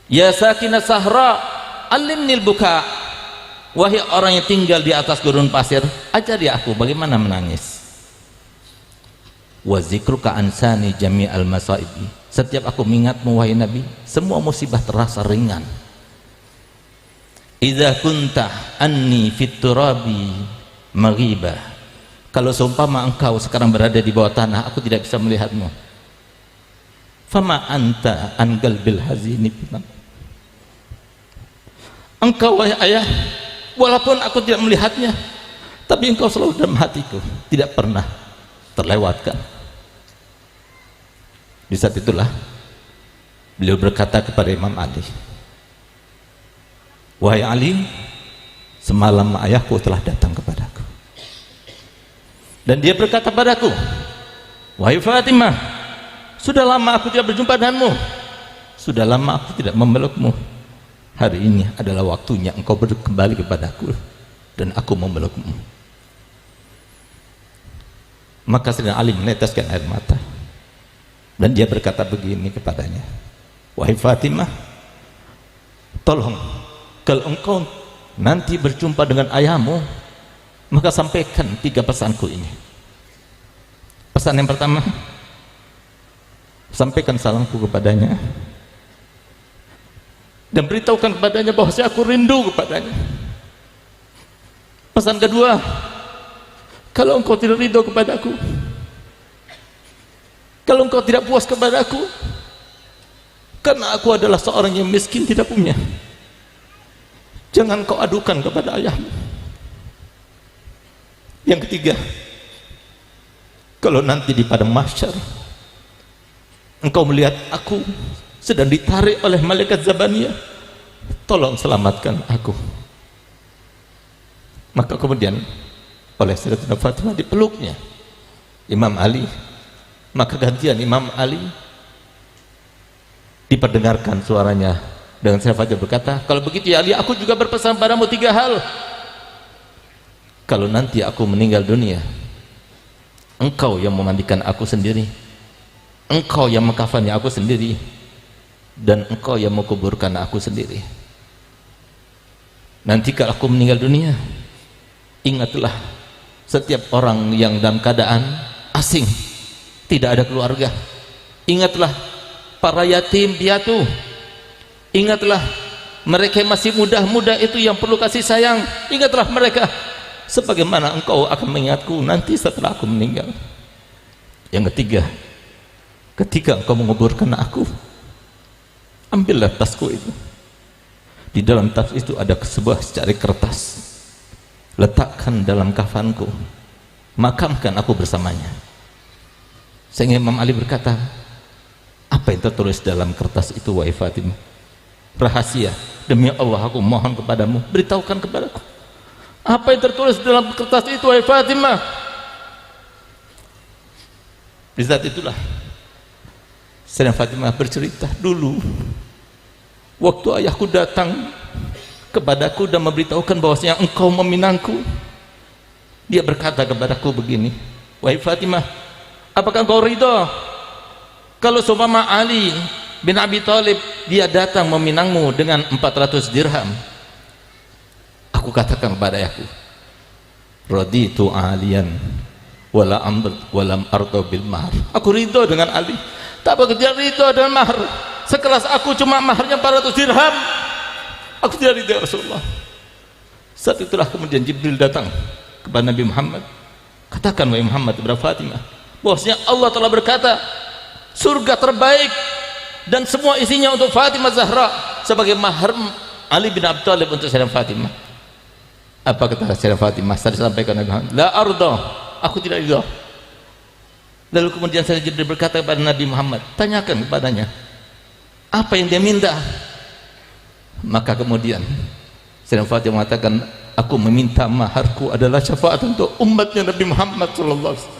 Ya sakinah sahra alimnil buka, wahai orang yang tinggal di atas gurun pasir, ajari aku bagaimana menangis. Wa zikruka ansani jami'al masaibi, setiap aku mengingatmu wahai Nabi, semua musibah terasa ringan. Idza kunta anni fit turabi maghibah, kalau seumpama engkau sekarang berada di bawah tanah, aku tidak bisa melihatmu. Fama anta an qalbil hazini, engkau wahai ayah, walaupun aku tidak melihatnya, tapi engkau selalu dalam hatiku, tidak pernah terlewatkan. Di saat itulah beliau berkata kepada Imam Ali, wahai Ali, semalam ayahku telah datang kepadaku dan dia berkata padaku, wahai Fatimah, sudah lama aku tidak berjumpa denganmu, sudah lama aku tidak memelukmu, hari ini adalah waktunya engkau kembali kepadaku dan aku memelukmu. Maka Sayyidina Ali meneteskan air mata dan dia berkata begini kepadanya, wahai Fatimah, tolong kalau engkau nanti berjumpa dengan ayahmu, maka sampaikan 3 pesanku ini. Pesan yang pertama, sampaikan salamku kepadanya dan beritahukan kepadanya bahwa aku rindu kepadanya. Pesan kedua, kalau engkau tidak ridho kepadaku, kalau engkau tidak puas kepadaku, karena aku adalah seorang yang miskin, tidak punya, jangan kau adukan kepada ayahmu. Yang ketiga, kalau nanti di padang mahsyar engkau melihat aku sedang ditarik oleh malaikat Zabaniyah, tolong selamatkan aku. Maka kemudian oleh Sayyidatina Fatimah dipeluknya Imam Ali, maka gantian Imam Ali diperdengarkan suaranya dengan Fatimah berkata, kalau begitu ya Ali, aku juga berpesan padamu 3 hal. Kalau nanti aku meninggal dunia, engkau yang memandikan aku sendiri, engkau yang mengkafani aku sendiri, dan engkau yang menguburkan aku sendiri. Nanti kalau aku meninggal dunia, ingatlah setiap orang yang dalam keadaan asing, tidak ada keluarga, ingatlah para yatim piatu, ingatlah mereka yang masih muda-muda itu yang perlu kasih sayang, ingatlah mereka sebagaimana engkau akan mengingatku nanti setelah aku meninggal. Yang ketiga, ketika engkau menguburkan aku, ambillah tasku itu, di dalam tas itu ada sebuah secari kertas, letakkan dalam kafanku, makamkan aku bersamanya. Sehingga Imam Ali berkata, apa yang tertulis dalam kertas itu wahai Fatimah? Rahasia, demi Allah aku mohon kepadamu, beritahukan kepadaku apa yang tertulis dalam kertas itu wahai Fatimah. Di saat itulah Sayyidah Fatimah bercerita, dulu waktu ayahku datang kepadaku dan memberitahukan bahwasanya engkau meminangku, dia berkata kepadaku begini, wahai Fatimah, apakah engkau ridho kalau seumpama Ali bin Abi Thalib dia datang meminangmu dengan 400 dirham? Aku katakan kepada ayahku, raditu aliyan walam ardo bil mahar, aku ridho dengan Ali, tak bekerja ridho dengan mahar. Sekelas aku cuma maharnya 400 dirham, aku tidak ridho ya Rasulullah. Saat itulah kemudian Jibril datang kepada Nabi Muhammad, katakan wahai Muhammad kepada Fatimah bahwasanya Allah telah berkata, surga terbaik dan semua isinya untuk Fatimah Zahra sebagai mahar Ali bin Abi Thalib untuk Sayyidah Fatimah. Apa kata Sayyidah Fatimah? Saya sampaikan Nabi Muhammad, la ardo, aku tidak ridho. Lalu kemudian Sayyidah Jibril berkata kepada Nabi Muhammad, tanyakan kepadanya apa yang dia minta. Maka kemudian Sayyidah Fatimah mengatakan, aku meminta maharku adalah syafaat untuk umatnya Nabi Muhammad sallallahu alaihi wasallam.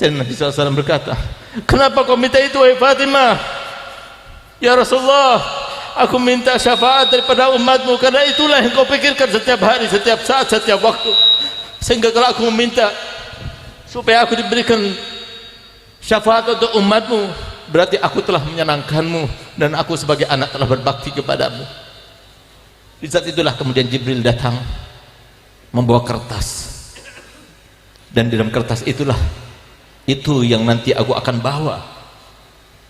Dan Nabi SAW berkata, kenapa kau minta itu wahai Fatimah? Ya Rasulullah, aku minta syafaat daripada umatmu, karena itulah yang kau pikirkan setiap hari, setiap saat, setiap waktu. Sehingga kalau aku meminta supaya aku diberikan syafaat untuk umatmu, berarti aku telah menyenangkanmu dan aku sebagai anak telah berbakti kepadamu. Di saat itulah kemudian Jibril datang membawa kertas, dan di dalam kertas itulah itu yang nanti aku akan bawa,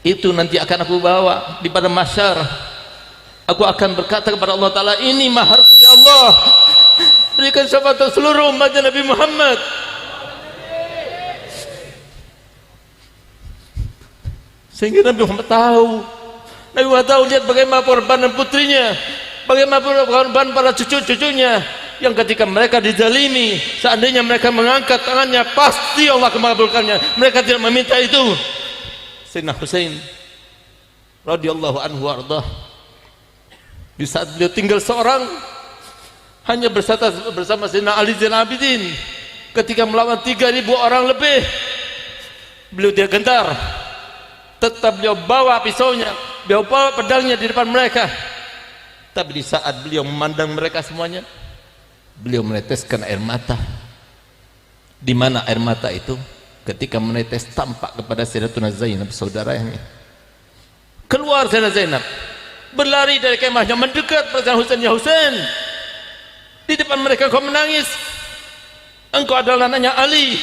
itu nanti akan aku bawa di pada mahsyar. Aku akan berkata kepada Allah Ta'ala, ini maharku ya Allah, berikan syafaat untuk seluruh umatnya Nabi Muhammad. Sehingga Nabi Muhammad tahu, lihat bagaimana pengorbanan putrinya, bagaimana pengorbanan para cucu-cucunya, yang ketika mereka dizalimi, seandainya mereka mengangkat tangannya, pasti Allah akan mengabulkannya. Mereka tidak meminta itu. Sayyidina Husain radhiyallahu anhu warḍah, di saat beliau tinggal seorang, hanya bersama Sayyidina Ali Zainal Abidin, ketika melawan 3.000 orang lebih, beliau tidak gentar, tetap beliau bawa pisaunya, beliau bawa pedangnya di depan mereka. Tapi di saat beliau memandang mereka semuanya, beliau meneteskan air mata. Di mana air mata itu? Ketika menetes tampak kepada Sayyidatuna Zainab, saudaranya. Keluar Sayyidatuna Zainab, berlari dari kemahnya, mendekat pada Husain. Ya Husain, di depan mereka kau menangis. Engkau adalah anaknya Ali,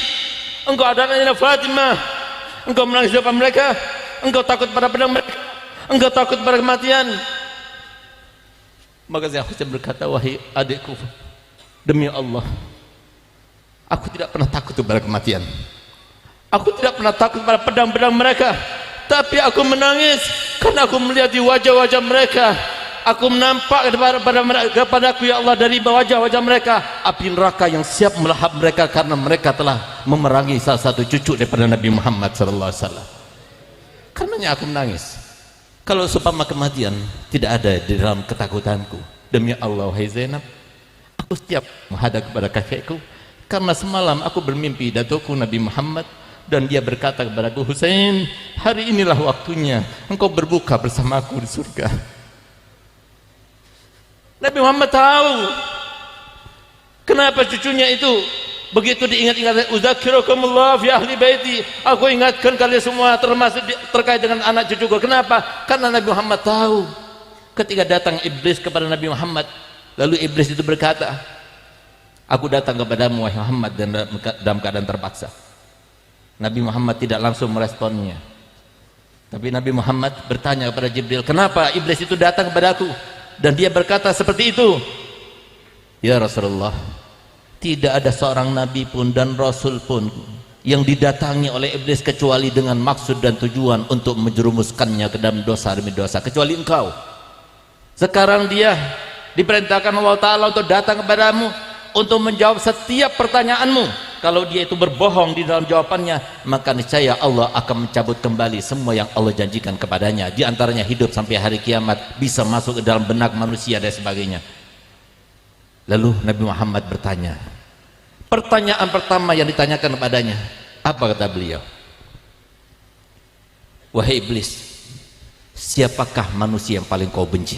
engkau adalah anaknya Fatimah, engkau menangis di depan mereka. Engkau takut pada pedang mereka, engkau takut pada kematian. Maka Sayyidatuna Husain berkata, wahai adikku, demi Allah, aku tidak pernah takut kepada kematian, aku tidak pernah takut pada pedang-pedang mereka, tapi aku menangis karena aku melihat di wajah-wajah mereka, aku menampak kepada aku ya Allah, dari wajah-wajah mereka api neraka yang siap melahap mereka, karena mereka telah memerangi salah satu cucu daripada Nabi Muhammad SAW. Karenanya aku menangis. Kalau seumpama kematian tidak ada di dalam ketakutanku, demi Allah wahai Zainab, aku siap menghadap kepada kakekku, karena semalam aku bermimpi datukku Nabi Muhammad, dan dia berkata kepadaku, Husain, hari inilah waktunya engkau berbuka bersamaku di surga. Nabi Muhammad tahu kenapa cucunya itu begitu diingat-ingat. Uzakirukumullah fi ahli baiti, aku ingatkan kalian semua termasuk terkait dengan anak cucuku. Kenapa? Karena Nabi Muhammad tahu ketika datang iblis kepada Nabi Muhammad, lalu iblis itu berkata, aku datang kepadamu wahai Muhammad dan dalam keadaan terpaksa. Nabi Muhammad tidak langsung meresponnya, tapi Nabi Muhammad bertanya kepada Jibril, kenapa iblis itu datang kepadaku? Dan dia berkata seperti itu, ya Rasulullah, tidak ada seorang nabi pun dan rasul pun yang didatangi oleh iblis kecuali dengan maksud dan tujuan untuk menjerumuskannya ke dalam dosa demi dosa, kecuali engkau. Sekarang dia diperintahkan Allah Ta'ala untuk datang kepadamu untuk menjawab setiap pertanyaanmu. Kalau dia itu berbohong di dalam jawabannya, maka niscaya Allah akan mencabut kembali semua yang Allah janjikan kepadanya, di antaranya hidup sampai hari kiamat, bisa masuk ke dalam benak manusia dan sebagainya. Lalu Nabi Muhammad bertanya, pertanyaan pertama yang ditanyakan kepadanya, apa kata beliau? Wahai iblis, siapakah manusia yang paling kau benci?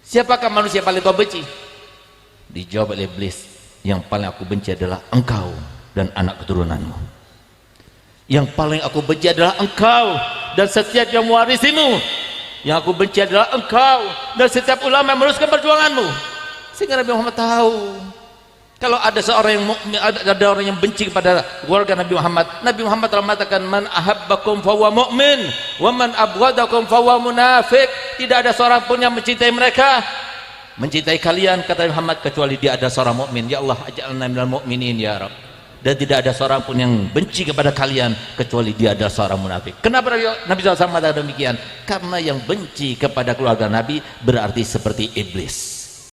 Siapakah manusia yang paling kau benci? Dijawab oleh iblis, yang paling aku benci adalah engkau dan anak keturunanmu. Yang paling aku benci adalah engkau dan setiap yang mewarisimu. Yang aku benci adalah engkau dan setiap ulama yang meneruskan perjuanganmu. Sehingga Nabi Muhammad tahu, kalau ada seorang yang ada orang yang benci kepada keluarga Nabi Muhammad, Nabi Muhammad telah mengatakan, man ahabbakum fahuwa mu'min wa man abghadakum fahuwa munafiq. Tidak ada seorang pun yang mencintai mereka, mencintai kalian, kata Muhammad, kecuali dia ada seorang mukmin. Ya Allah, aj'alna minal mu'minin ya Rabb. Dan tidak ada seorang pun yang benci kepada kalian kecuali dia adalah seorang munafik. Kenapa Nabi SAW mengatakan demikian? Karena yang benci kepada keluarga Nabi berarti seperti iblis.